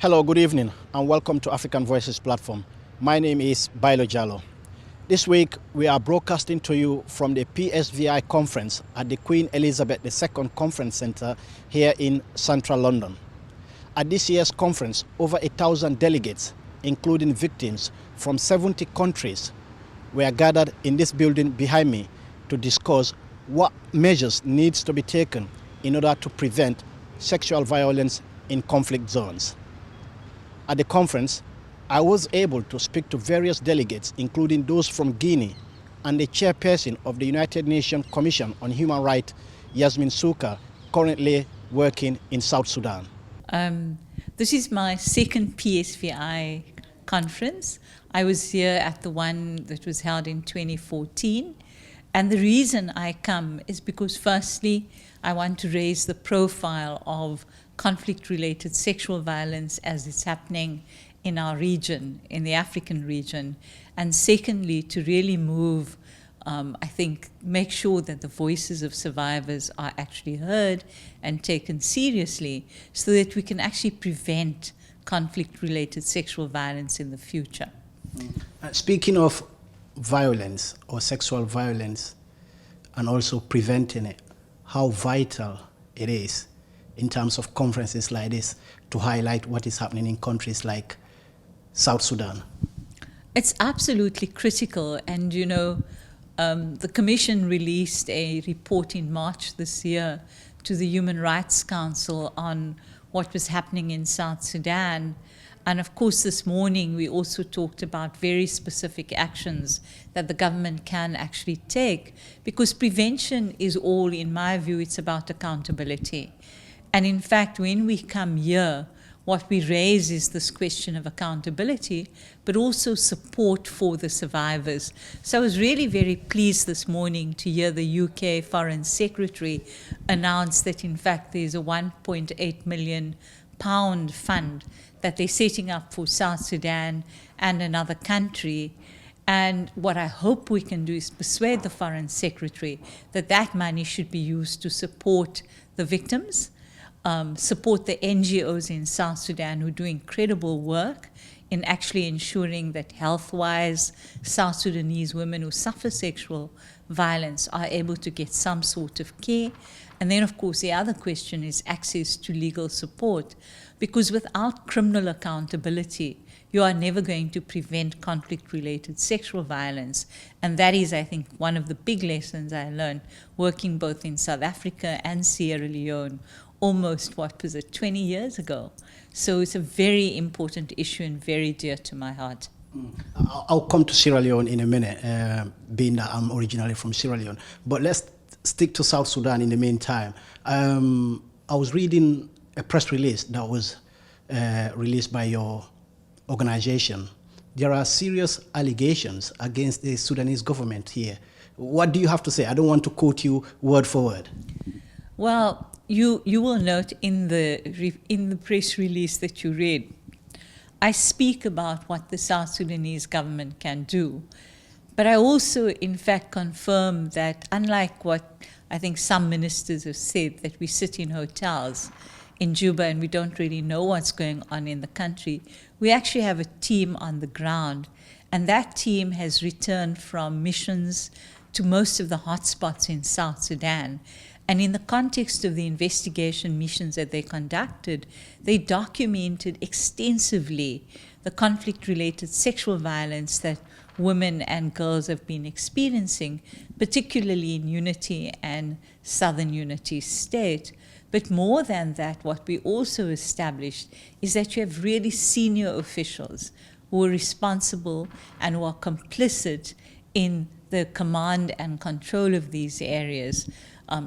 Hello, good evening, and welcome to African Voices platform. My name is Baillor Jalloh. This week, we are broadcasting to you from the PSVI Conference at the Queen Elizabeth II Conference Centre here in central London. At this year's conference, over 1,000 delegates, including victims from 70 countries, were gathered in this building behind me to discuss what measures needs to be taken in order to prevent sexual violence in conflict zones. At the conference, I was able to speak to various delegates, including those from Guinea and the chairperson of the United Nations Commission on Human Rights, Yasmin Sooka, currently working in South Sudan. This is my second PSVI conference. I was here at the one that was held in 2014. And the reason I come is because, firstly, I want to raise the profile of conflict-related sexual violence as it's happening in our region, in the African region. And secondly, to really move, make sure that the voices of survivors are actually heard and taken seriously so that we can actually prevent conflict-related sexual violence in the future. Speaking of violence or sexual violence and also preventing it, how vital it is in terms of conferences like this to highlight what is happening in countries like South Sudan. It's absolutely critical, and the Commission released a report in March this year to the Human Rights Council on what was happening in South Sudan. And of course, this morning we also talked about very specific actions that the government can actually take, because prevention is all, in my view, it's about accountability. And in fact, when we come here, what we raise is this question of accountability, but also support for the survivors. So I was really very pleased this morning to hear the UK Foreign Secretary announce that, in fact, there's a £1.8 million fund that they're setting up for South Sudan and another country. And what I hope we can do is persuade the Foreign Secretary that that money should be used to support the victims, support the NGOs in South Sudan who do incredible work in actually ensuring that health-wise South Sudanese women who suffer sexual violence are able to get some sort of care. And then, of course, the other question is access to legal support, because without criminal accountability, you are never going to prevent conflict-related sexual violence. And that is, I think, one of the big lessons I learned working both in South Africa and Sierra Leone almost, 20 years ago. So it's a very important issue and very dear to my heart. I'll come to Sierra Leone in a minute, being that I'm originally from Sierra Leone. But let's stick to South Sudan in the meantime. I was reading a press release that was released by your organization. There are serious allegations against the Sudanese government here. What do you have to say? I don't want to quote you word for word. Well, you will note in the press release that you read, I speak about what the South Sudanese government can do. But I also, in fact, confirm that unlike what I think some ministers have said, that we sit in hotels in Juba and we don't really know what's going on in the country, we actually have a team on the ground. And that team has returned from missions to most of the hotspots in South Sudan. And in the context of the investigation missions that they conducted, they documented extensively the conflict-related sexual violence that women and girls have been experiencing, particularly in Unity and Southern Unity State. But more than that, what we also established is that you have really senior officials who are responsible and who are complicit in the command and control of these areas.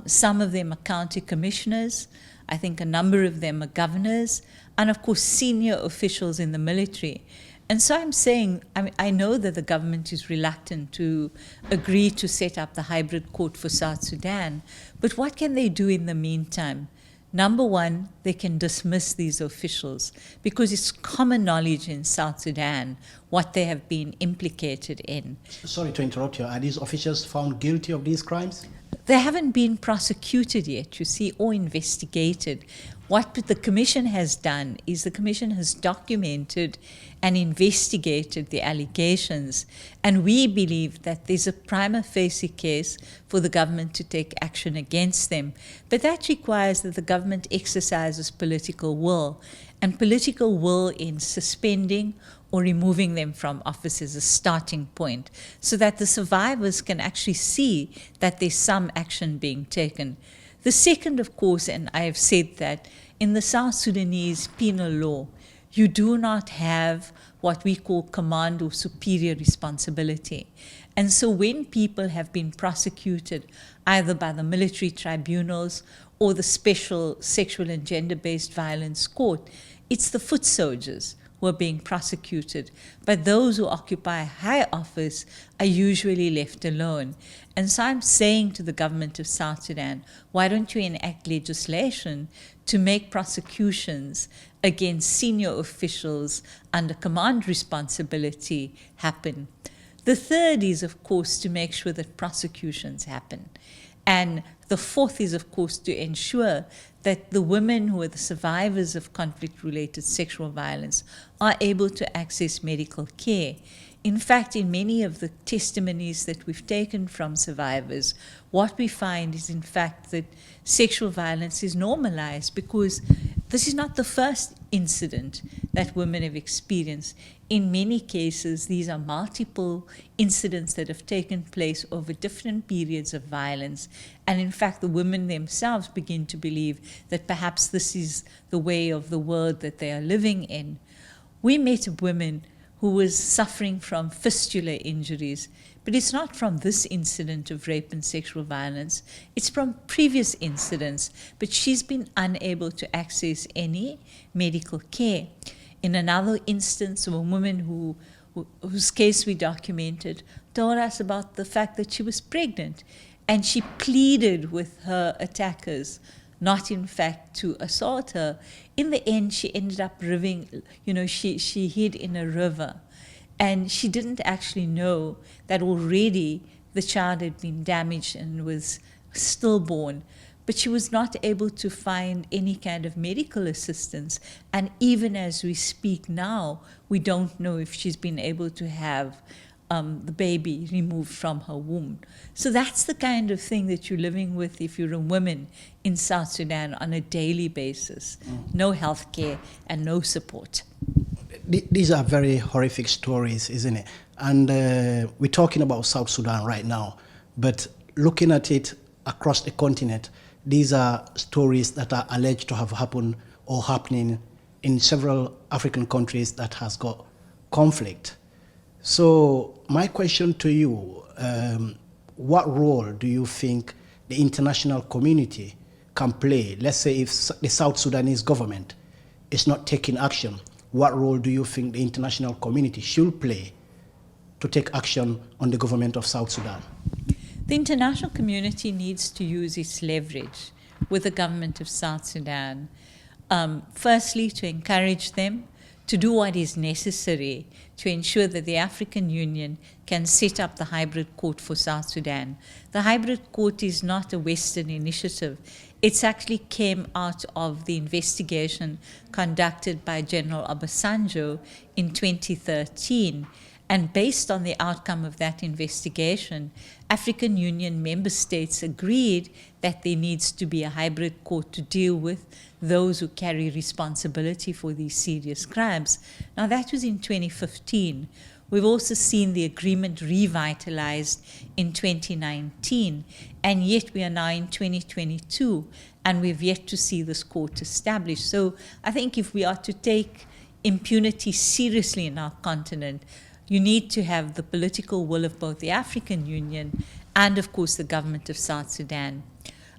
Some of them are county commissioners. I think a number of them are governors, and of course senior officials in the military. And so I'm saying, I know that the government is reluctant to agree to set up the hybrid court for South Sudan, but what can they do in the meantime? Number one, they can dismiss these officials, because it's common knowledge in South Sudan what they have been implicated in. Sorry to interrupt you. Are these officials found guilty of these crimes? They haven't been prosecuted yet, you see, or investigated. What the Commission has done is the Commission has documented and investigated the allegations, and we believe that there's a prima facie case for the government to take action against them. But that requires that the government exercises political will, and political will in suspending or removing them from office is a starting point, so that the survivors can actually see that there's some action being taken. The second, of course, and I have said that, in the South Sudanese penal law, you do not have what we call command or superior responsibility. And so when people have been prosecuted either by the military tribunals or the special sexual and gender-based violence court, it's the foot soldiers who are being prosecuted, but those who occupy high office are usually left alone. And so I'm saying to the government of South Sudan, why don't you enact legislation to make prosecutions against senior officials under command responsibility happen? The third is, of course, to make sure that prosecutions happen. And the fourth is, of course, to ensure that the women who are the survivors of conflict-related sexual violence are able to access medical care. In fact, in many of the testimonies that we've taken from survivors, what we find is, in fact, that sexual violence is normalized because this is not the first incident that women have experienced. In many cases, these are multiple incidents that have taken place over different periods of violence. And in fact, the women themselves begin to believe that perhaps this is the way of the world that they are living in. We met a woman who was suffering from fistula injuries, but it's not from this incident of rape and sexual violence, it's from previous incidents, but she's been unable to access any medical care. In another instance, a woman whose case we documented told us about the fact that she was pregnant, and she pleaded with her attackers not in fact to assault her. In the end, she ended up she hid in a river. And she didn't actually know that already the child had been damaged and was stillborn. But she was not able to find any kind of medical assistance. And even as we speak now, we don't know if she's been able to have the baby removed from her womb. So that's the kind of thing that you're living with if you're a woman in South Sudan on a daily basis. No health care and no support. These are very horrific stories, isn't it? And we're talking about South Sudan right now, but looking at it across the continent, these are stories that are alleged to have happened or happening in several African countries that has got conflict. So my question to you, what role do you think the international community can play? Let's say if the South Sudanese government is not taking action, what role do you think the international community should play to take action on the government of South Sudan? The international community needs to use its leverage with the government of South Sudan. Firstly, to encourage them to do what is necessary to ensure that the African Union can set up the hybrid court for South Sudan. The hybrid court is not a Western initiative. It's actually came out of the investigation conducted by General Obasanjo in 2013. And based on the outcome of that investigation, African Union member states agreed that there needs to be a hybrid court to deal with those who carry responsibility for these serious crimes. Now, that was in 2015. We've also seen the agreement revitalized in 2019, and yet we are now in 2022, and we've yet to see this court established. So I think if we are to take impunity seriously in our continent, you need to have the political will of both the African Union and, of course, the government of South Sudan.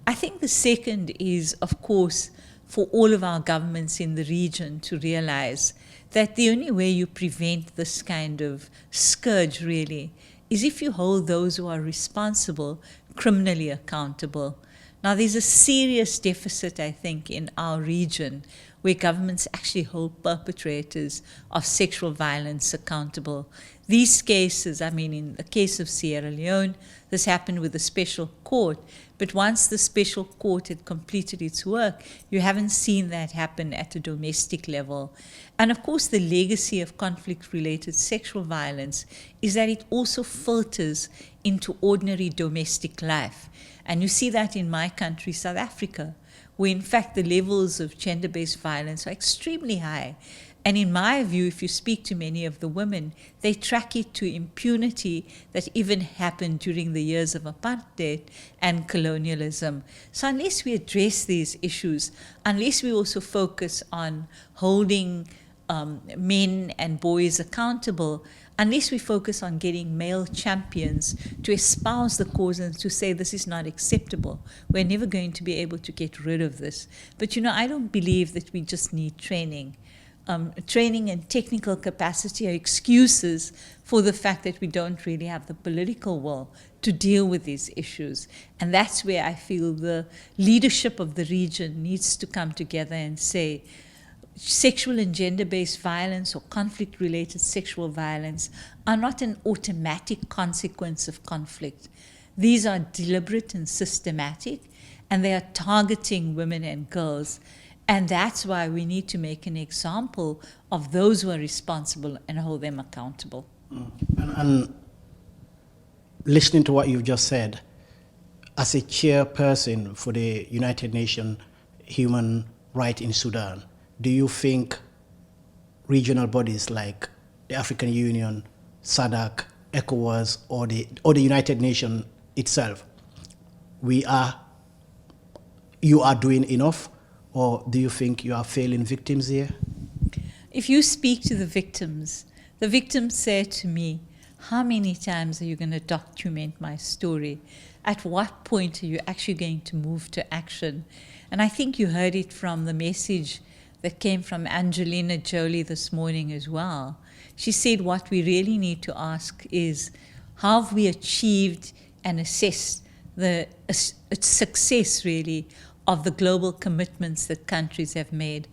I think the second is, of course, for all of our governments in the region to realize that the only way you prevent this kind of scourge, really, is if you hold those who are responsible criminally accountable. Now, there's a serious deficit, I think, in our region where governments actually hold perpetrators of sexual violence accountable. These cases, I mean, in the case of Sierra Leone, this happened with the special court, but once the special court had completed its work, you haven't seen that happen at a domestic level. And of course, the legacy of conflict-related sexual violence is that it also filters into ordinary domestic life. And you see that in my country, South Africa, where in fact the levels of gender-based violence are extremely high. And in my view, if you speak to many of the women, they track it to impunity that even happened during the years of apartheid and colonialism. So unless we address these issues, unless we also focus on holding men and boys accountable, unless we focus on getting male champions to espouse the cause and to say this is not acceptable, we're never going to be able to get rid of this. But I don't believe that we just need training. Training and technical capacity are excuses for the fact that we don't really have the political will to deal with these issues. And that's where I feel the leadership of the region needs to come together and say, sexual and gender-based violence or conflict-related sexual violence are not an automatic consequence of conflict. These are deliberate and systematic, and they are targeting women and girls. And that's why we need to make an example of those who are responsible and hold them accountable. And listening to what you've just said, as a chairperson for the United Nations Human Rights in Sudan, do you think regional bodies like the African Union, SADC, ECOWAS, or the United Nations itself, you are doing enough? Or do you think you are failing victims here? If you speak to the victims say to me, how many times are you going to document my story? At what point are you actually going to move to action? And I think you heard it from the message that came from Angelina Jolie this morning as well. She said what we really need to ask is, how have we achieved and assessed the success, really, of the global commitments that countries have made?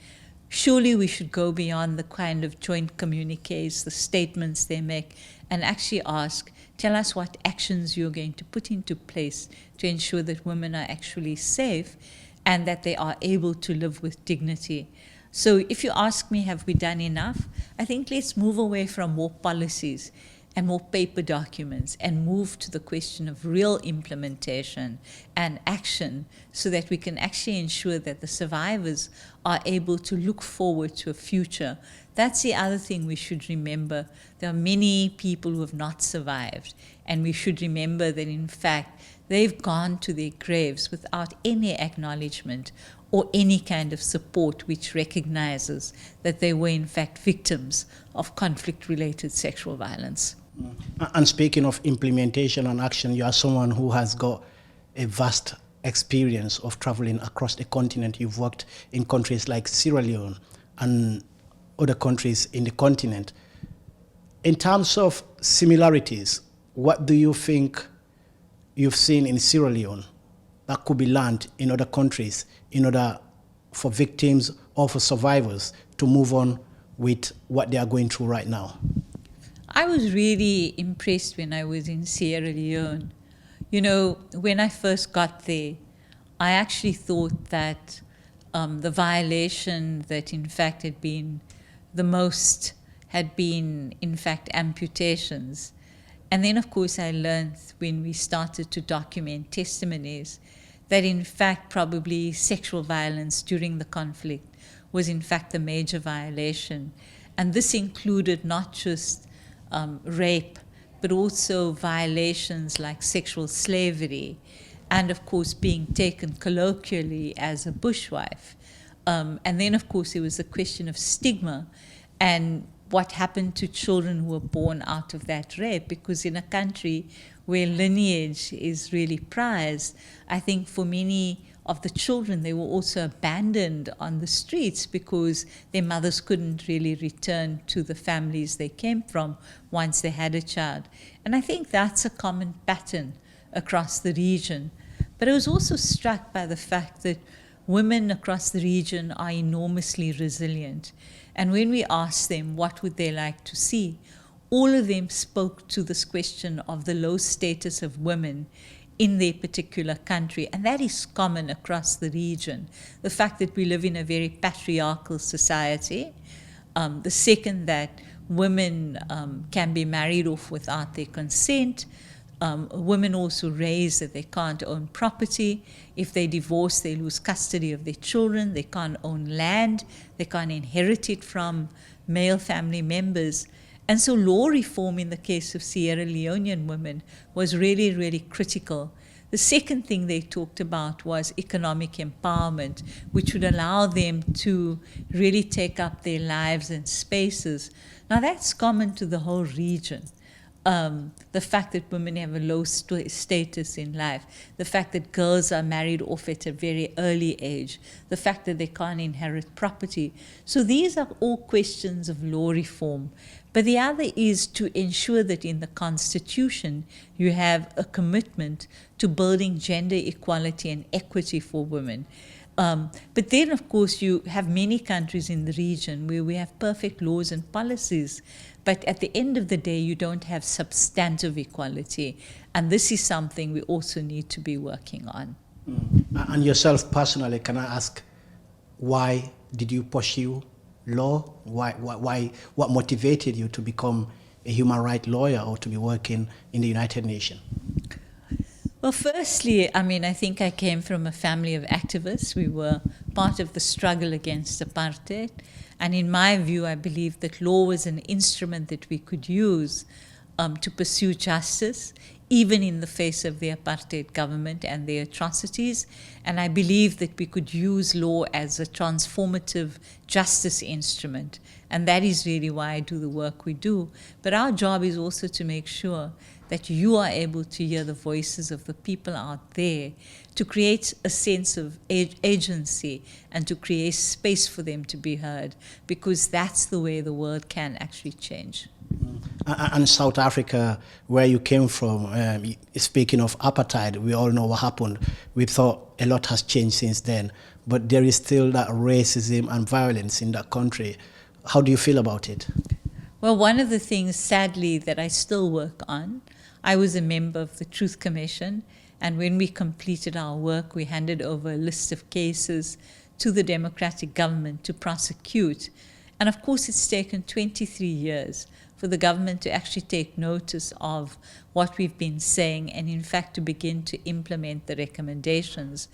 Surely we should go beyond the kind of joint communiques, the statements they make, and actually ask, tell us what actions you're going to put into place to ensure that women are actually safe and that they are able to live with dignity. So if you ask me, have we done enough? I think let's move away from more policies and more paper documents and move to the question of real implementation and action so that we can actually ensure that the survivors are able to look forward to a future. That's the other thing we should remember. There are many people who have not survived, and we should remember that in fact they've gone to their graves without any acknowledgement or any kind of support which recognizes that they were in fact victims of conflict-related sexual violence. And speaking of implementation and action, you are someone who has got a vast experience of traveling across the continent. You've worked in countries like Sierra Leone and other countries in the continent. In terms of similarities, what do you think you've seen in Sierra Leone that could be learned in other countries in order for victims or for survivors to move on with what they are going through right now? I was really impressed when I was in Sierra Leone. When I first got there, I actually thought that the violation that in fact had been the most had been in fact amputations. And then of course I learned when we started to document testimonies that in fact probably sexual violence during the conflict was in fact the major violation. And this included not just rape, but also violations like sexual slavery, and of course being taken colloquially as a bushwife. And then of course there was the question of stigma and what happened to children who were born out of that rape, because in a country where lineage is really prized, I think for many of the children, they were also abandoned on the streets because their mothers couldn't really return to the families they came from once they had a child. And I think that's a common pattern across the region. But I was also struck by the fact that women across the region are enormously resilient. And when we asked them what would they like to see, all of them spoke to this question of the low status of women in their particular country. And that is common across the region. The fact that we live in a very patriarchal society, the second that women can be married off without their consent, women also raised that they can't own property. If they divorce, they lose custody of their children. They can't own land. They can't inherit it from male family members. And so law reform in the case of Sierra Leonean women was really, really critical. The second thing they talked about was economic empowerment, which would allow them to really take up their lives and spaces. Now that's common to the whole region. The fact that women have a low status in life, the fact that girls are married off at a very early age, the fact that they can't inherit property. So these are all questions of law reform. But the other is to ensure that in the Constitution you have a commitment to building gender equality and equity for women. But then, of course, you have many countries in the region where we have perfect laws and policies, but at the end of the day, you don't have substantive equality. And this is something we also need to be working on. And yourself personally, can I ask, why did you pursue law? What motivated you to become a human rights lawyer or to be working in the United Nations? Well, firstly, I think I came from a family of activists. We were part of the struggle against apartheid. And in my view, I believe that law was an instrument that we could use to pursue justice, even in the face of the apartheid government and their atrocities. And I believe that we could use law as a transformative justice instrument. And that is really why I do the work we do. But our job is also to make sure that you are able to hear the voices of the people out there, to create a sense of agency and to create space for them to be heard, because that's the way the world can actually change. And South Africa, where you came from, speaking of apartheid, we all know what happened. We thought a lot has changed since then, but there is still that racism and violence in that country. How do you feel about it? Well, one of the things, sadly, that I still work on, I was a member of the Truth Commission, and when we completed our work, we handed over a list of cases to the democratic government to prosecute. And of course, it's taken 23 years for the government to actually take notice of what we've been saying and, in fact, to begin to implement the recommendations.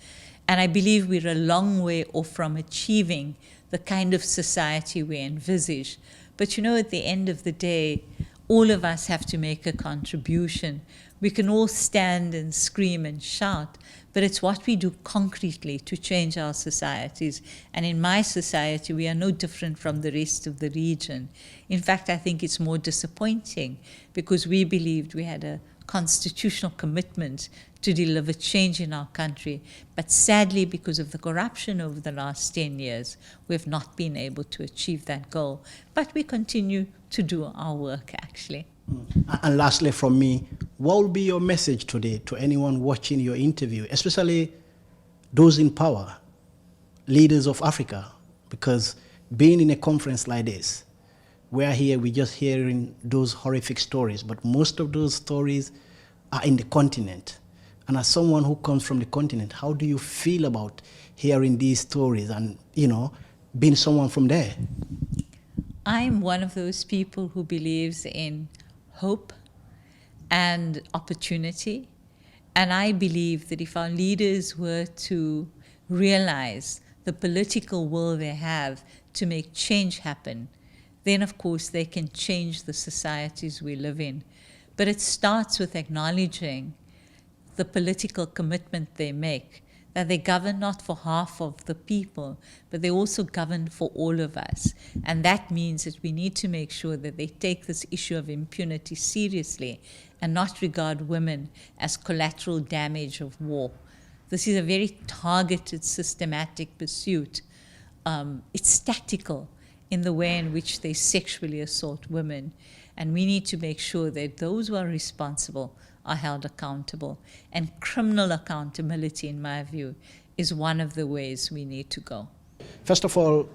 And I believe we're a long way off from achieving the kind of society we envisage. But at the end of the day, all of us have to make a contribution. We can all stand and scream and shout, but it's what we do concretely to change our societies. And in my society, we are no different from the rest of the region. In fact, I think it's more disappointing because we believed we had a constitutional commitment to deliver change in our country. But sadly, because of the corruption over the last 10 years, we have not been able to achieve that goal. But we continue to do our work, actually. And lastly from me, what will be your message today to anyone watching your interview, especially those in power, leaders of Africa? Because being in a conference like this, we're just hearing those horrific stories, but most of those stories are in the continent. And as someone who comes from the continent, how do you feel about hearing these stories and, being someone from there? I'm one of those people who believes in hope and opportunity. And I believe that if our leaders were to realize the political will they have to make change happen, then of course they can change the societies we live in. But it starts with acknowledging the political commitment they make, that they govern not for half of the people, but they also govern for all of us. And that means that we need to make sure that they take this issue of impunity seriously and not regard women as collateral damage of war. This is a very targeted, systematic pursuit. It's tactical in the way in which they sexually assault women. And we need to make sure that those who are responsible are held accountable. And criminal accountability, in my view, is one of the ways we need to go. First of all,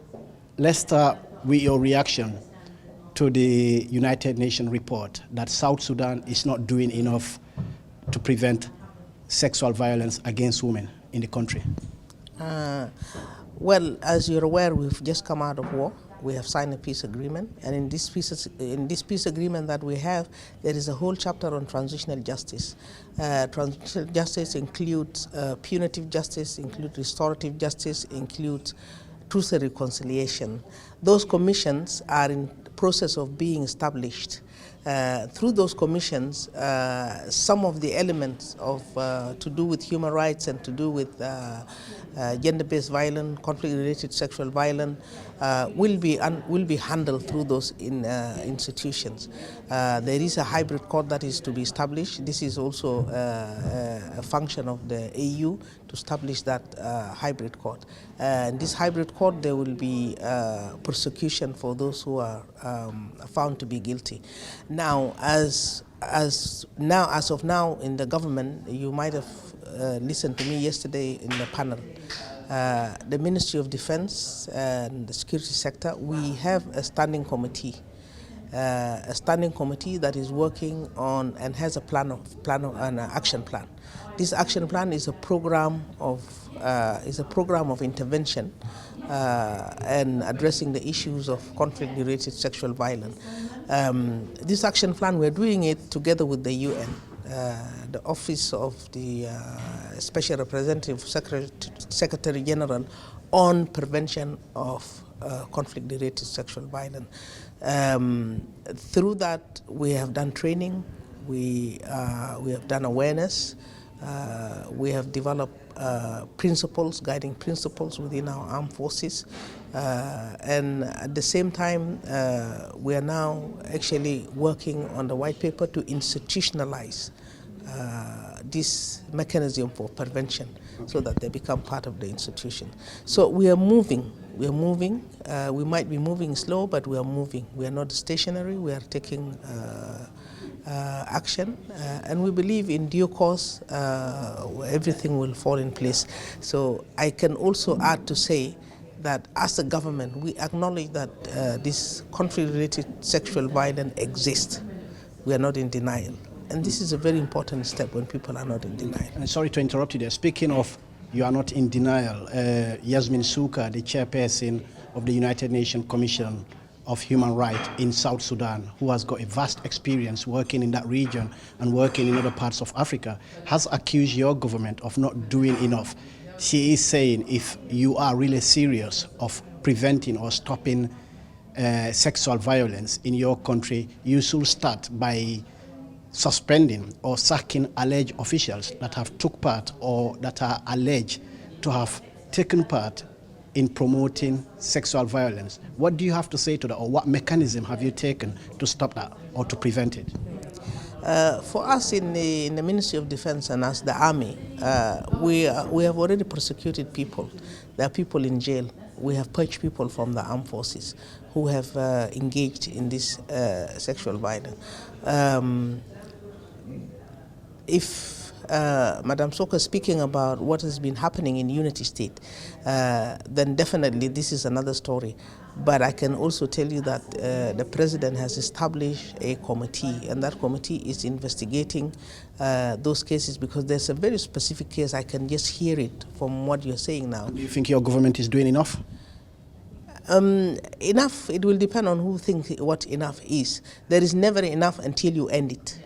let's start with your reaction to the United Nations report that South Sudan is not doing enough to prevent sexual violence against women in the country. Well, as you're aware, we've just come out of war. We have signed a peace agreement, and in this peace agreement that we have, there is a whole chapter on transitional justice. Transitional justice includes punitive justice, includes restorative justice, includes truth and reconciliation. Those commissions are in the process of being established. Through those commissions, some of the elements of to do with human rights and to do with gender-based violence, conflict-related sexual violence, will be handled through those institutions. There is a hybrid court that is to be established. This is also a function of the AU to establish that hybrid court. In this hybrid court, there will be prosecution for those who are found to be guilty. Now, as of now in the government, you might have listened to me yesterday in the panel. The Ministry of Defense and the security sector, we have a standing committee that is working on and has a an action plan. This action plan is a program of intervention and addressing the issues of conflict-related sexual violence. This action plan, we're doing it together with the UN. The Office of the Special Representative Secretary General on Prevention of Conflict-Related Sexual Violence. Through that, we have done training, we have done awareness, we have developed guiding principles within our armed forces, and at the same time, we are now actually working on the white paper to institutionalize this mechanism for prevention so that they become part of the institution. So we are moving. We might be moving slow, but we are moving. We are not stationary. We are taking action, and we believe in due course everything will fall in place. So I can also add to say that as a government, we acknowledge that this conflict-related sexual violence exists. We are not in denial. And this is a very important step when people are not in denial. And sorry to interrupt you there. Speaking of you are not in denial, Yasmin Sooka, the chairperson of the United Nations Commission of Human Rights in South Sudan, who has got a vast experience working in that region and working in other parts of Africa, has accused your government of not doing enough. She is saying if you are really serious of preventing or stopping sexual violence in your country, you should start by suspending or sacking alleged officials that have took part or that are alleged to have taken part in promoting sexual violence. What do you have to say to that, or what mechanism have you taken to stop that or to prevent it? For us in the Ministry of Defense and as the Army, we have already prosecuted people. There are people in jail. We have purged people from the armed forces who have engaged in this sexual violence. If Madam Sooka is speaking about what has been happening in Unity State, then definitely this is another story. But I can also tell you that the President has established a committee, and that committee is investigating those cases, because there's a very specific case. I can just hear it from what you're saying now. Do you think your government is doing enough? Enough, it will depend on who thinks what enough is. There is never enough until you end it.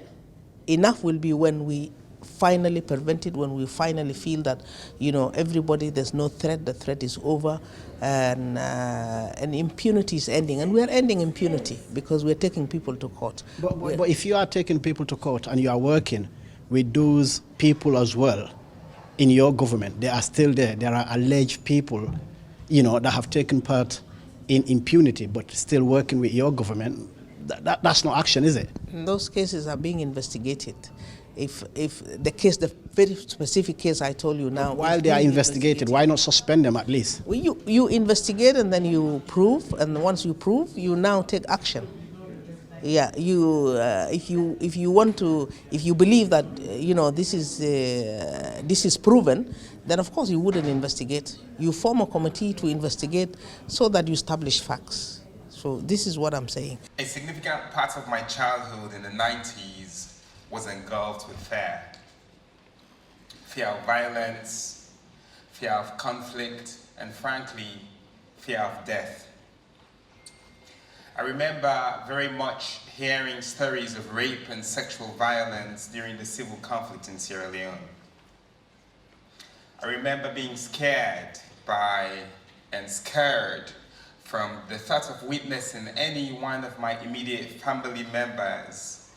Enough will be when we finally prevent it, when we finally feel that, everybody, there's no threat, the threat is over, and impunity is ending. And we are ending impunity because we're taking people to court. But if you are taking people to court and you are working with those people as well in your government, they are still there. There are alleged people, that have taken part in impunity, but still working with your government. That's no action, is it? Those cases are being investigated. If the very specific case I told you now. While they are investigated, why not suspend them at least? Well, you investigate and then you prove, and once you prove, you now take action. Yeah, if you want to, if you believe that this is proven, then of course you wouldn't investigate. You form a committee to investigate so that you establish facts. So this is what I'm saying. A significant part of my childhood in the 90s was engulfed with fear. Fear of violence, fear of conflict, and frankly, fear of death. I remember very much hearing stories of rape and sexual violence during the civil conflict in Sierra Leone. I remember being scared by and scared from the thought of witnessing any one of my immediate family members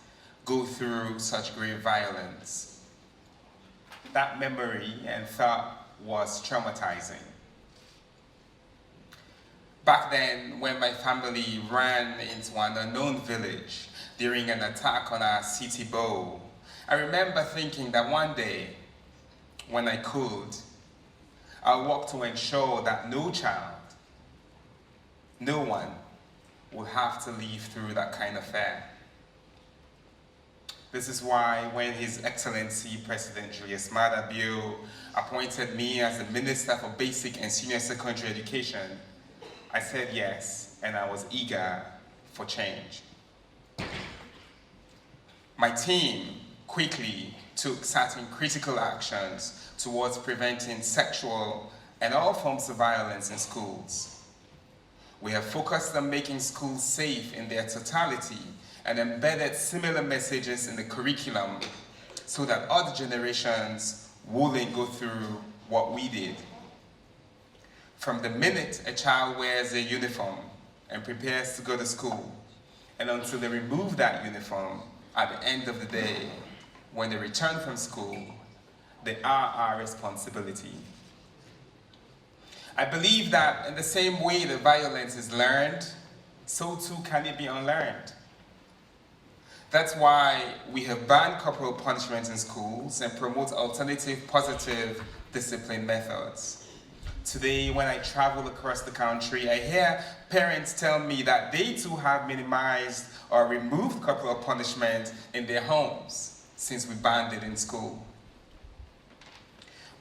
go through such grave violence. That memory and thought was traumatizing. Back then, when my family ran into an unknown village during an attack on our city bow, I remember thinking that one day, when I could, I'll work to ensure that no child, no one, will have to live through that kind of fear. This is why when His Excellency President Julius Maada Bio appointed me as the Minister for Basic and Senior Secondary Education, I said yes, and I was eager for change. My team quickly took certain critical actions towards preventing sexual and all forms of violence in schools. We have focused on making schools safe in their totality and embedded similar messages in the curriculum so that other generations wouldn't go through what we did. From the minute a child wears a uniform and prepares to go to school, and until they remove that uniform at the end of the day, when they return from school, they are our responsibility. I believe that in the same way that violence is learned, so too can it be unlearned. That's why we have banned corporal punishment in schools and promote alternative positive discipline methods. Today, when I travel across the country, I hear parents tell me that they too have minimized or removed corporal punishment in their homes since we banned it in school.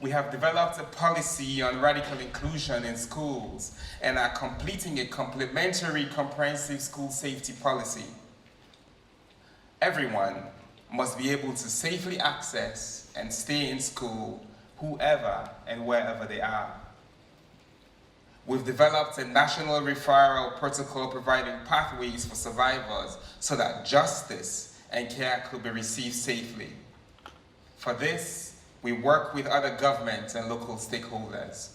We have developed a policy on radical inclusion in schools and are completing a complementary comprehensive school safety policy. Everyone must be able to safely access and stay in school, whoever and wherever they are. We've developed a national referral protocol providing pathways for survivors so that justice and care could be received safely. For this, we work with other governments and local stakeholders.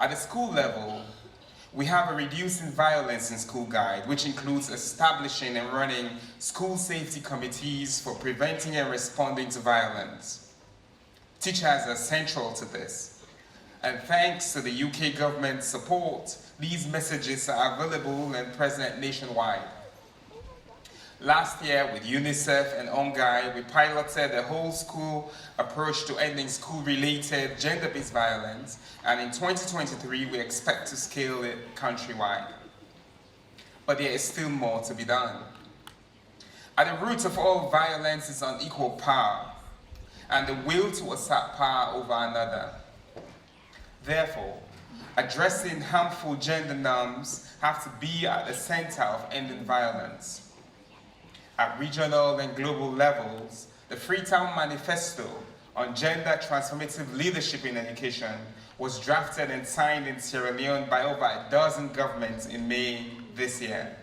At the school level, we have a Reducing Violence in School Guide, which includes establishing and running school safety committees for preventing and responding to violence. Teachers are central to this. And thanks to the UK government's support, these messages are available and present nationwide. Last year with UNICEF and ONGAI, we piloted a whole school approach to ending school-related gender-based violence, and in 2023 we expect to scale it countrywide. But there is still more to be done. At the root of all violence is unequal power, and the will to assert power over another. Therefore, addressing harmful gender norms have to be at the center of ending violence. At regional and global levels, the Freetown Manifesto on Gender Transformative Leadership in Education was drafted and signed in Sierra Leone by over a dozen governments in May this year.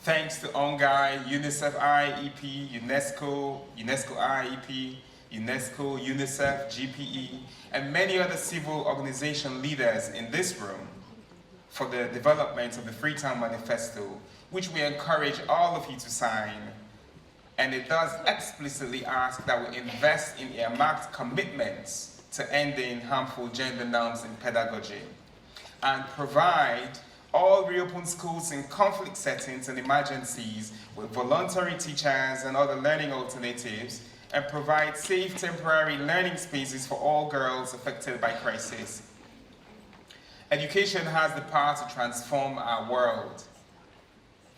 Thanks to ONGAI, UNICEF IEP, UNESCO IEP, UNESCO, UNICEF, GPE, and many other civil organization leaders in this room for the development of the Freetown Manifesto, which we encourage all of you to sign. And it does explicitly ask that we invest in earmarked commitments to ending harmful gender norms in pedagogy and provide all reopened schools in conflict settings and emergencies with voluntary teachers and other learning alternatives, and provide safe temporary learning spaces for all girls affected by crisis. Education has the power to transform our world.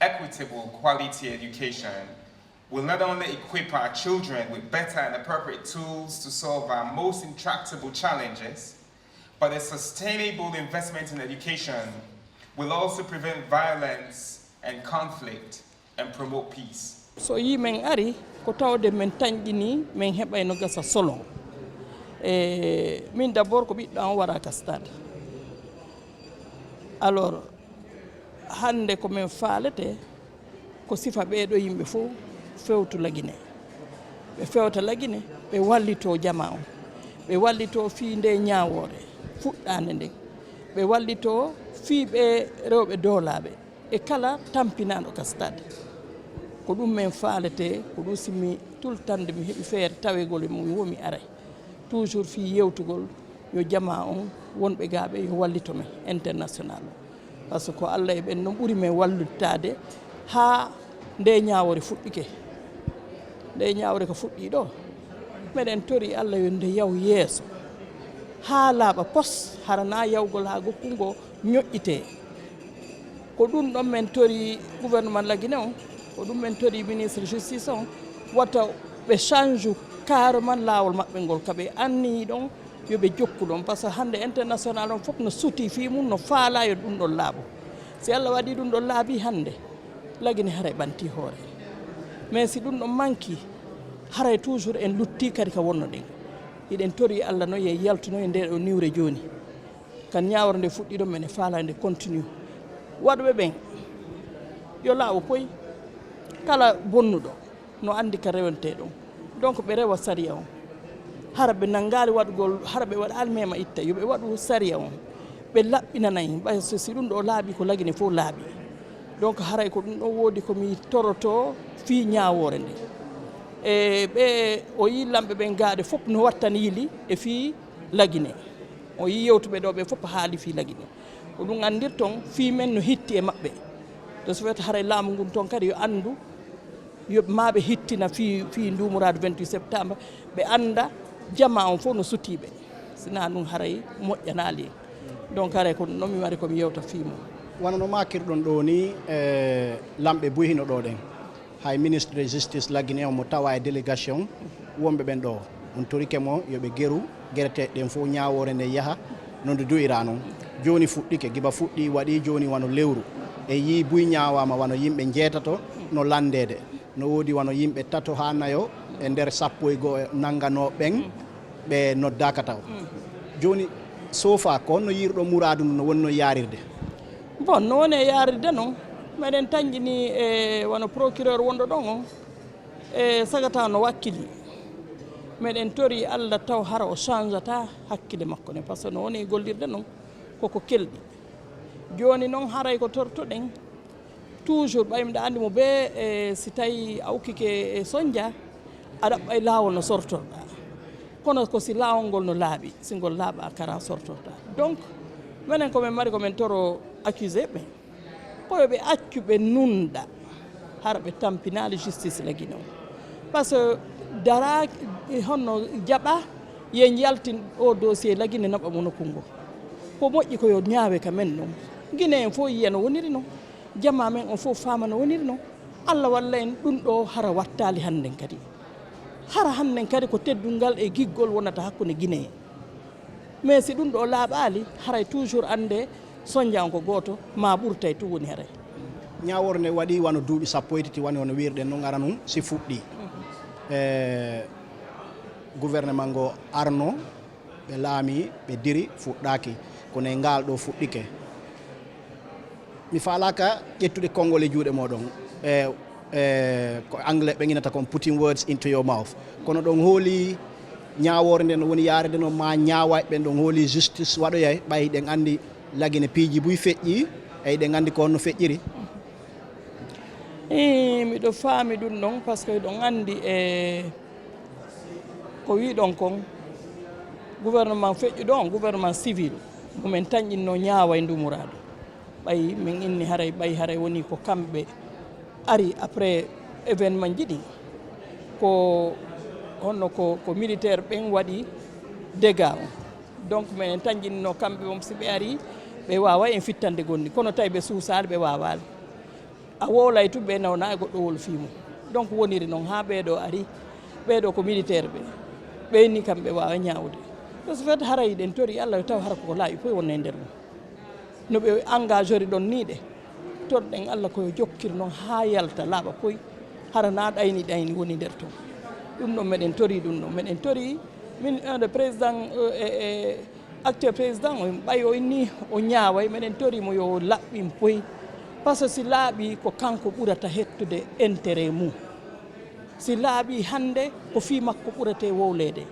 equitable, quality education will not only equip our children with better and appropriate tools to solve our most intractable challenges, but a sustainable investment in education will also prevent violence and conflict and promote peace. So yi men ari ko tawde men tanjini men heɓay no gasa solo min d'abord ko ɓiɗɗo an wara ka stade alors hande ko men faalete ko sifa ɓeɗo yimɓe fof fewtu lagine ɓe fewta lagine ɓe wallito jama on ɓe wallito fii nde ñawore fuɗɗande nde ɓe wallito fii ɓe rewɓe doolaɓe e kala tampinaɗo ka stade ko ɗum men faalete ko ɗum simmi tout le temps de mi heɓi feere tawegol e mum womi aray toujours fii yewtugol yo jama on wonɓe gaaɓe yo wallito men international par ce que ko Allah e ɓen noon ɓuri men wallitade ha nde ñawore fuɗɗike nde ñawre ko fuɗɗi ɗo meɗen tori Allah yo nde yaw yeeso ha laaɓa pos harana yawgol ha gokkungo ñoƴƴite ko ɗum ɗon men tori gouvernement Laguine on ko ɗum men tori ministre justice on wata ɓe change carrément laawol maɓɓe ngol kaɓe anni ɗon yoɓe jokku ɗon par ce que hande international on fof no suti fi mum no faala yo ɗum ɗon laaɓo si Allah waɗi ɗum ɗon laabi hande Laguine haray ɓanti hoore mais si ɗum ɗon manki haray toujours en lutti kadi ka wonno ɗen iɗen tori Allah no ye yaltuno e nder o niwre joni kan ñawre nde fuɗɗi ɗon men e faala nde continue waɗɓe ɓen yo laaɓo poyi kala bonnuɗo no andi ka rewente ɗon donc ɓe rewa saria on hara ɓe nangali waɗugol hara ɓe waɗa almema itta yoɓe waɗu saria on ɓe laɓɓinanayi ɓay so si ɗum ɗo laaɓi ko Laguine fof laaɓi donc haray ko ɗum ɗon woodi komi toroto fii ñawore nde e ɓe o yi lamɓe ɓen gaaɗe fof no wattani yili e fii Laguine o yi yewtuɓe ɗo ɓe fof haali fii Laguine ko ɗum andir ton fii men no hitti e maɓɓe de ce fait haray laamu ngun toon kadi yo anndu yo maɓe hittina fi ndumurade 28 septembre ɓe anda jama on fof no sutiɓe sina ɗum haray moƴƴanali donc haray ko ɗum ɗon mi wari komi yewta fiimo wona no makirɗon ɗo ni lamɓe boyino ɗo ɗen hay ministre de justice Laguine o mo tawa e délégation wonɓe ɓen ɗo on torike mo yoɓe geru guereteɗe ɗen fof ñawore nde yaaha nonde du'ira noon joni fuɗɗike giba fuɗɗi waɗi joni wano lewru e yi buy ñawama wano yimɓe jeetato no landede no woodi wano yimɓe tato ha nayo e nder 11 nanggano ɓen ɓe noddaka taw joni sofa ko no yirɗo mouradu no wonno yarirde bon no woni e yarirde noon meɗen tañƴini e wano procureur wonɗo ɗon on e sagata no wakkili meɗen tori Allah taw hara o changata hakkille makko ne par ce que no woni e gollirde noon koko kelɗi joni noon haray ko tortoɗen toujours ɓaymɗa andi mo be si tawi a ukkike e soñdia a ɗaɓɓay laawol no sortorɗa kono ko si laawol ngol no laaɓi si ngol laaɓa kara sortorɗa donc minen komin mari komin toro accusé ɓe koyoɓe accuɓe nunɗa hara ɓe tampinali justice Laguine o par ce que dara honno jaɓa ye jaltin o dossier Laguine naɓa mo nokkungo ko moƴƴi ko yo ñaawe ka men ɗum Guinée en fof yiya no woniri noon jama men on fof faama no woniri noon Allah walla en ɗum ɗo hara wattali hannden kadi hara hannden kadi ko teddungal e giggol wonata hakkunde Guinée mais si ɗum ɗo laaɓaali haray toujours ande soñdia on ko gooto ma ɓurtay to woni haray ñawore nde waɗi wano duuɓi 17 woni hono wirɗen noon ara noon si fuɗɗi gouvernement ngo arno ɓe laami ɓe diri fuɗɗaki kono e ngal ɗo fuɗɗike mi falaka ƴettude konngol e juuɗe moɗon ko anglais ɓe ginata kon putting words into your mouth kono ɗon hooli ñawore nde no woni yarede no ma ñawa ɓen ɗon hooli justice waɗoyay ɓay ɗen andi Laguine piiji buy feƴƴi eyi ɗen andi ko honno feƴƴiri miɗo faami ɗum ɗon par ce que ɗon andi e ko wiɗon kon gouvernement feƴƴuɗo on gouvernement civil mumen tañƴinno ñaawa e ndumuraado ɓay min inni haray ɓay haray woni ko kamɓe ari après événement jiɗi ko honno ko militaire ɓen waɗi dégâts on donc minen tañƴinno kamɓe mom si ɓe ari ɓe wawa en fittande gonɗi kono tawi ɓe suusali ɓe wawali a wolay tu ɓe nawna e goɗɗo wol fiimu donc woniri noon ha ɓeeɗo ari ɓeeɗo ko militaire ɓe ni kam ɓe wawa ñawde so so fait haray ɗen tori Allah taw hara koko laaɓi fof wonne nder mum no ɓe engagé ri ɗon ni ɗe torɗen Allah koyo jokkir noon ha yalta laaɓa koye hara na ɗayni woni nder toon ɗum ɗon meɗen tori ɗum ɗon meɗen tori min le président actuel président o ɓay o inni o ñaaway meɗen torimo yo laɓɓin poyi par ce que si laaɓi ko kanko ɓurata hettude intérêt mum si laaɓi hannde ko fii makko ɓurate wowlede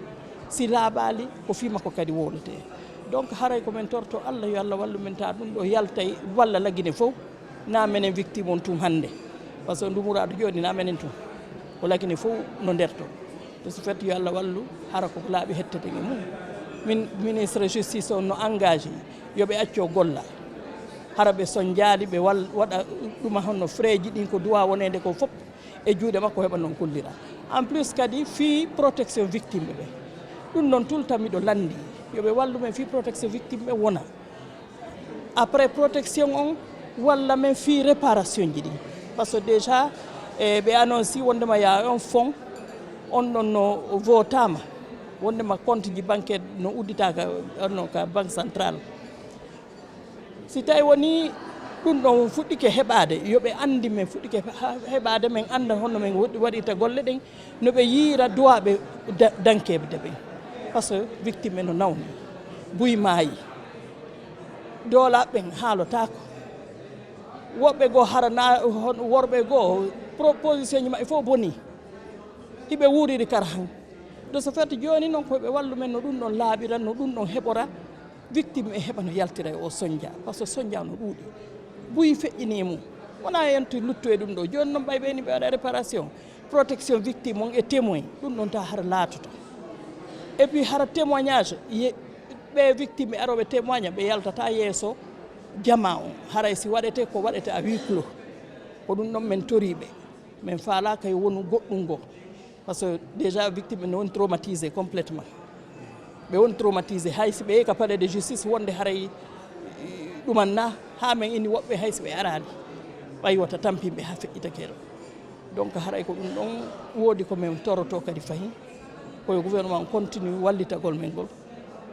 si laaɓali ko fii makko kadi wowlete donc haray komin torto Allah yo Allah wallu men ta ɗum ɗo yaltay walla lagine fof na menen victime on tum hannde par ce que ndumuraɗo joni na menen tum ko lagine fof no nder to de ce fait yo Allah wallu hara ko laaɓi hettete e mum min ministre justice on no engagé yoɓe acco golla hara ɓe soñjaali ɓe waɗa ɗuma honno frais ji ɗin ko duwa wonede ko fof e juuɗe makko heɓa noon kullira en plus kadi fii protection victime ɓe ɗum noon tout le temps miɗo landi yoɓe wallu men fii protection victime ɓe wona après protection on walla men fii réparation ji ɗi par ce que déjà ɓe annonci wondema ya un fonds on ɗon no votama wondema compte ji banque no udditaka onno ka banque centrale si tawi woni ɗum ɗon fuɗɗike heɓade yoɓe andi men fuɗɗike heɓade men anda honno men waɗirta golle ɗen noɓe yiira duwaɓe dankeɓe ɓen par ce que victime no nawni buy maayi doolaɓe ɓen haalotako woɓɓe goo harana worɓe goo proposition ji maɓɓe fof boni hiɓe wuuriri kara han de ce fait joni noon koɓe wallu men no ɗum ɗon laaɓira no ɗum ɗon heɓora victime e heɓa no yaltira o soñdia par ce que soñdia no ɗuuɗi buyi feƴƴini mum wona yento luttu e ɗum ɗo joni noon ɓay ɓeni ɓe waɗa réparation protection victime on e témoin ɗum ɗon ta hara laatoto et puis hara témoignage ɓe victime ɓe aroɓe témoigne ɓe yaltata yeeso jama on haray si waɗete ko waɗete à huis clos ko ɗum ɗon min toriɓe min faalaka e wonu goɗɗum ngo par ce que déjà victime ne woni traumatisé complètement ɓe woni traumatisé haysi ɓe ka palais de justice wonde haray ɗumanna ha min inni woɓɓe haysi ɓe arani ɓaywata tampimɓe ha feƴƴitakeɗo donc haray ko ɗum ɗon woodi ko min toroto kadi fayi koye gouvernement continue wallitagol men ngol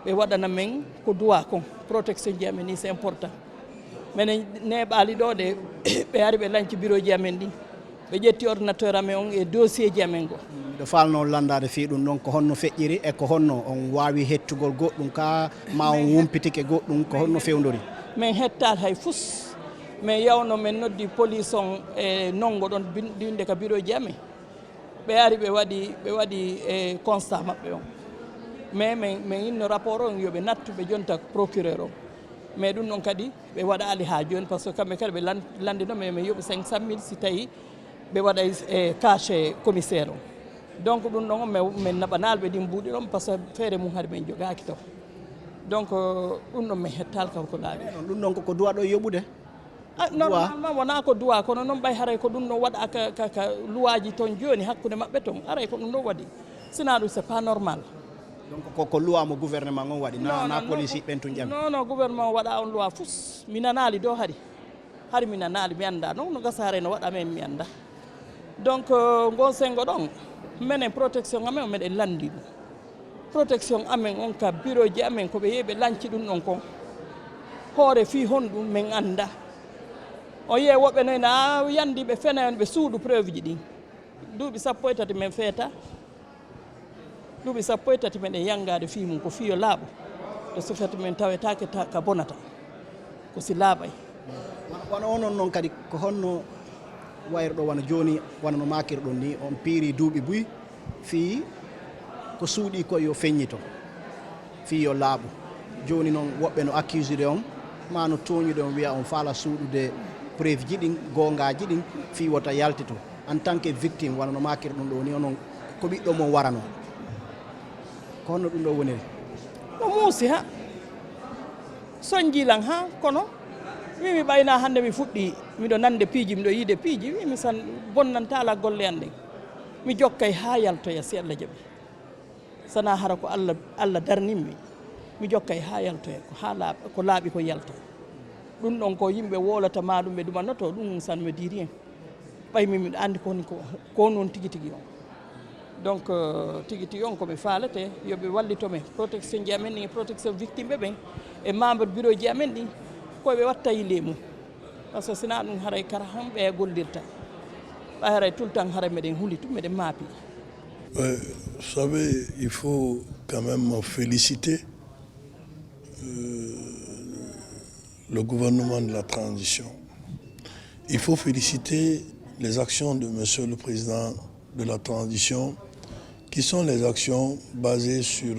ɓe waɗana men ko duwa kon protection ji amen ni c'est important minen neɓali ɗo ɗe ɓe ari ɓe lanci bureau ji amen ɗi ɓe ƴetti ordinateur amen on e dossier ji amen go miɗo falno landade fi ɗum ɗon ko honno feƴƴiri e ko honno on wawi hettugol goɗɗum ka ma on wumpitike goɗɗum ko honno fewdori min hettat hay fus min yawno min noddi police on e nongo ɗon dinde ka bureau ji amen ɓe ari ɓe waɗi e constat maɓɓe on mais min inno rapport on yoɓe nattu ɓe jonta procureur o mais ɗum ɗon kadi ɓe waɗali ha joni par ce que kamɓe kadi ɓe landinoɓe min yooɓi 500 000 si tawi ɓe waɗay e cache commissaire o donc ɗum ɗon min naɓanalɓe ɗin mbuuɗi ɗon par ce que feere mum haade min jogaki taw donc ɗum ɗon min hettal kanko laaɓi ɗum ɗon koko duwa ɗo yoɓude normalement wona ko duwa kono noon ɓay haray ko ɗum ɗon waɗa ka luwaji toon joni hakkude maɓɓe toon aray ko ɗum ɗon waɗi sina ɗum c'est pas normal donc koko loi mo gouvernement on waɗi na police ɓen tun ƴami non gouvernement waɗa on loi fus mi nanali ɗo hari mi nanali mi anda non no gasa haray no waɗa men mi anda donc gon sengo ɗon minen protection amen o meɗen landi ɗum protection amen on ka bureau ji amen koɓe yeeɓe lanci ɗum ɗon kon hoore fi honɗum min anda o yiye woɓɓe noy na yandiɓe fena on ɓe suuɗu preuve ji ɗin duuɓi sappo e tati min feeta duuɓi sappo e tati meɗen yangade fi mum ko fiyo laaɓo de ce fait min tawetake ka bonata ko si laaɓay wona onon noon kadi ko honno wayro ɗo wona joni wona no makirɗon ni on piiri duuɓi buy fi ko suuɗi ko yo feññito fi yo laaɓo joni noon woɓɓe no accusé on ma no toñude on wiya on faala suuɗude preuve ji ɗin gongaji ɗin fi wota yaltito en tant que victime wona no makirɗon ɗo ni onon ko ɓiɗɗo mon warano ko honno ɗum ɗo woniri no muusi ha soñjilan ha kono wimi ɓayna hande mi fuɗɗi miɗo nande piiji miɗo yiide piiji wimi san bonnantala golle an ɗen mi jokkay ha yaltoya si Allah jaaɓi sana hara ko Allah darnimmi mi jokkay ha yaltoya ko laaɓi ko yalta ɗum ɗon ko yimɓe wolata ma ɗum ɓe ɗumannoto ɗum san me dit rien ɓay min miɗa andi ko noon tigi tigi on donc tigi tigi on koɓe faalete yoɓe wallitome protection ji amen ɗi e protection victime ɓe ɓen e membre bureau ji amen ɗi koɓe watta yile mum par ce que sina ɗum haray kara hamɓe gollirta ɓay haray tout le temps haray meɗen hulitu meɗen maapi. Vous savez, il faut quand même féliciter le gouvernement de la transition. Il faut féliciter les actions de Monsieur le Président de la transition, qui sont les actions basées sur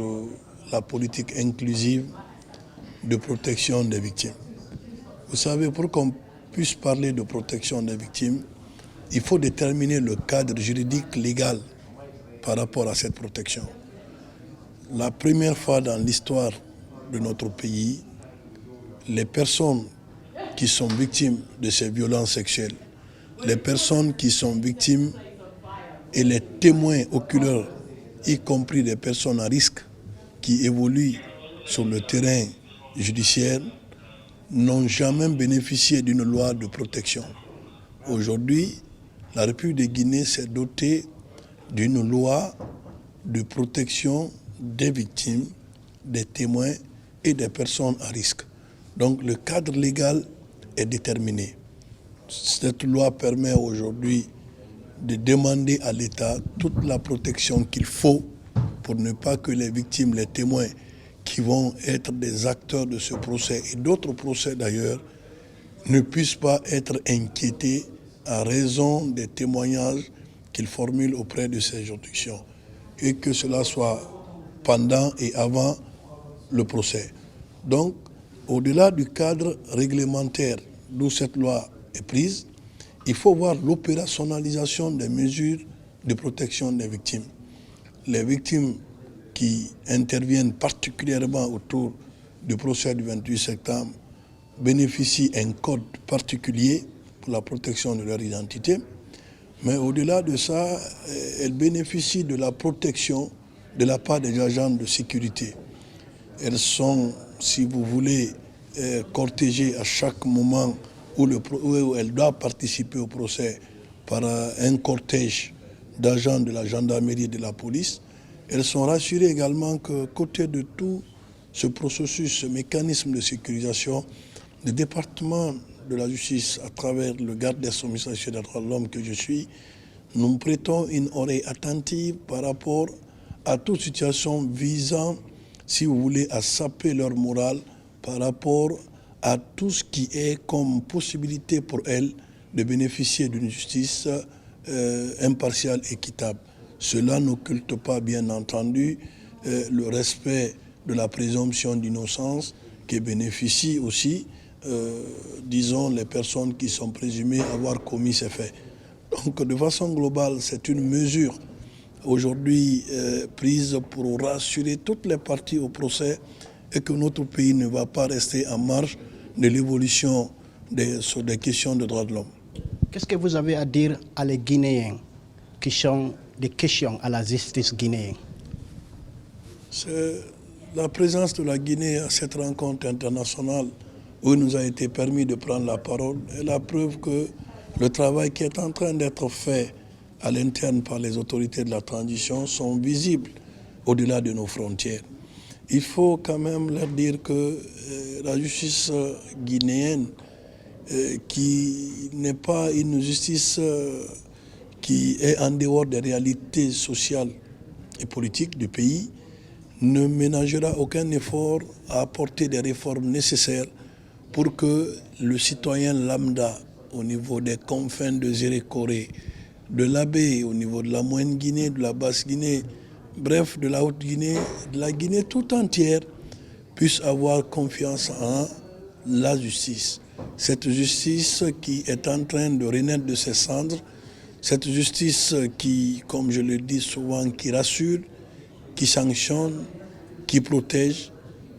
la politique inclusive de protection des victimes. Vous savez, pour qu'on puisse parler de protection des victimes, il faut déterminer le cadre juridique légal par rapport à cette protection. La première fois dans l'histoire de notre pays, les personnes qui sont victimes de ces violences sexuelles, les personnes qui sont victimes et les témoins oculaires, y compris des personnes à risque qui évoluent sur le terrain judiciaire, n'ont jamais bénéficié d'une loi de protection. Aujourd'hui, la République de Guinée s'est dotée d'une loi de protection des victimes, des témoins et des personnes à risque. Donc le cadre légal est déterminé. Cette loi permet aujourd'hui de demander à l'État toute la protection qu'il faut pour ne pas que les victimes, les témoins qui vont être des acteurs de ce procès et d'autres procès d'ailleurs ne puissent pas être inquiétés à raison des témoignages qu'ils formulent auprès de ces juridictions et que cela soit pendant et avant le procès. Donc, au-delà du cadre réglementaire d'où cette loi est prise, il faut voir l'opérationnalisation des mesures de protection des victimes. Les victimes qui interviennent particulièrement autour du procès du 28 septembre bénéficient d'un code particulier pour la protection de leur identité. Mais au-delà de ça, elles bénéficient de la protection de la part des agents de sécurité. Elles sont, si vous voulez, cortégées à chaque moment où elles doivent participer au procès par un cortège d'agents de la gendarmerie et de la police. Elles sont rassurées également que, côté de tout ce processus, ce mécanisme de sécurisation, le département de la justice, à travers le garde des Sceaux, ministère des droits de l'homme que je suis, nous prêtons une oreille attentive par rapport à toute situation visant, si vous voulez, à saper leur morale par rapport à tout ce qui est comme possibilité pour elles de bénéficier d'une justice impartiale, équitable. Cela n'occulte pas, bien entendu, le respect de la présomption d'innocence qui bénéficie aussi, disons, les personnes qui sont présumées avoir commis ces faits. Donc, de façon globale, c'est une mesure aujourd'hui prise pour rassurer toutes les parties au procès et que notre pays ne va pas rester en marge de l'évolution sur des questions de droits de l'homme. Qu'est-ce que vous avez à dire à les Guinéens qui sont des questions à la justice guinéenne? C'est la présence de la Guinée à cette rencontre internationale où il nous a été permis de prendre la parole est la preuve que le travail qui est en train d'être fait à l'interne par les autorités de la transition sont visibles au-delà de nos frontières. Il faut quand même leur dire que la justice guinéenne, qui n'est pas une justice qui est en dehors des réalités sociales et politiques du pays, ne ménagera aucun effort à apporter des réformes nécessaires pour que le citoyen lambda, au niveau des confins de Zérékoré, de l'Abbé, au niveau de la Moyenne Guinée, de la Basse Guinée, bref, de la Haute Guinée, de la Guinée tout entière, puisse avoir confiance en la justice. Cette justice qui est en train de renaître de ses cendres, cette justice qui, comme je le dis souvent, qui rassure, qui sanctionne, qui protège,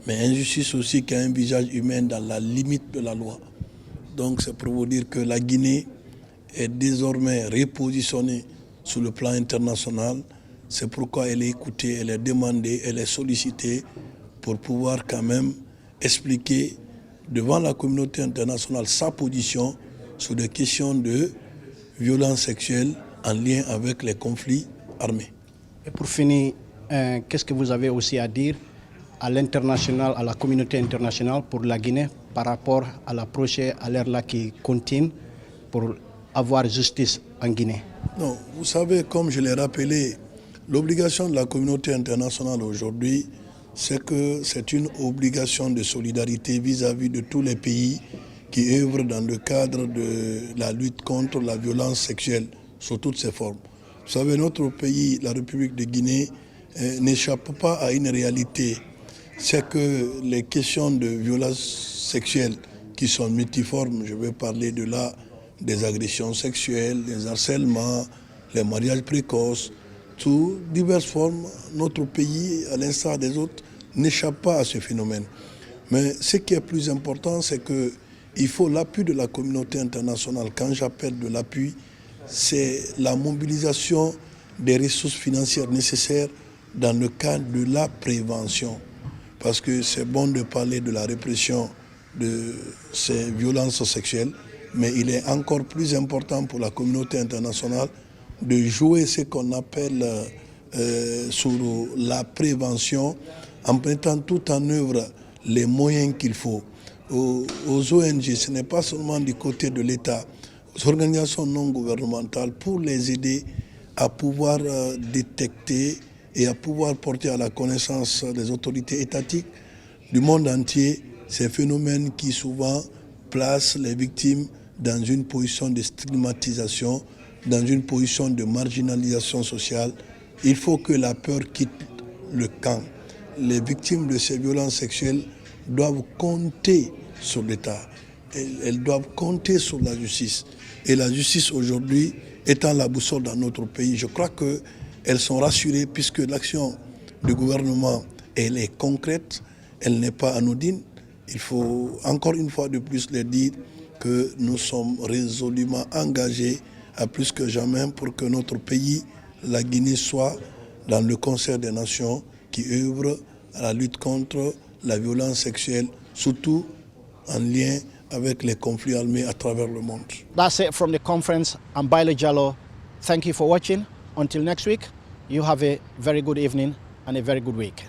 mais une justice aussi qui a un visage humain dans la limite de la loi. Donc c'est pour vous dire que la Guinée est désormais repositionnée sur le plan international. C'est pourquoi elle est écoutée, elle est demandée, elle est sollicitée pour pouvoir quand même expliquer devant la communauté internationale sa position sur des questions de violences sexuelles en lien avec les conflits armés. Et pour finir, qu'est-ce que vous avez aussi à dire à l'international, à la communauté internationale pour la Guinée par rapport à l'approche à l'ère là qui continue pour avoir justice en Guinée? Non, vous savez, comme je l'ai rappelé, l'obligation de la communauté internationale aujourd'hui, c'est que c'est une obligation de solidarité vis-à-vis de tous les pays qui œuvrent dans le cadre de la lutte contre la violence sexuelle sous toutes ses formes. Vous savez, notre pays, la République de Guinée, n'échappe pas à une réalité. C'est que les questions de violence sexuelle qui sont multiformes, je vais parler de là, des agressions sexuelles, des harcèlements, les mariages précoces, toutes diverses formes, notre pays, à l'instar des autres, n'échappe pas à ce phénomène. Mais ce qui est plus important, c'est qu'il faut l'appui de la communauté internationale. Quand j'appelle de l'appui, c'est la mobilisation des ressources financières nécessaires dans le cadre de la prévention. Parce que c'est bon de parler de la répression de ces violences sexuelles, mais il est encore plus important pour la communauté internationale de jouer ce qu'on appelle sur la prévention en mettant tout en œuvre les moyens qu'il faut. Aux ONG, ce n'est pas seulement du côté de l'État, aux organisations non gouvernementales pour les aider à pouvoir détecter et à pouvoir porter à la connaissance des autorités étatiques du monde entier ces phénomènes qui souvent placent les victimes dans une position de stigmatisation, dans une position de marginalisation sociale. Il faut que la peur quitte le camp. Les victimes de ces violences sexuelles doivent compter sur l'État. Elles doivent compter sur la justice. Et la justice aujourd'hui étant la boussole dans notre pays, je crois qu'elles sont rassurées puisque l'action du gouvernement, elle est concrète, elle n'est pas anodine. Il faut encore une fois de plus le dire que nous sommes résolument engagés à plus que jamais pour que notre pays, la Guinée, soit dans le concert des nations qui œuvrent à la lutte contre la violence sexuelle, surtout en lien avec les conflits armés à travers le monde. That's it from the conference. I'm Baillor Jalloh. Thank you for watching. Until next week, you have a very good evening and a very good week.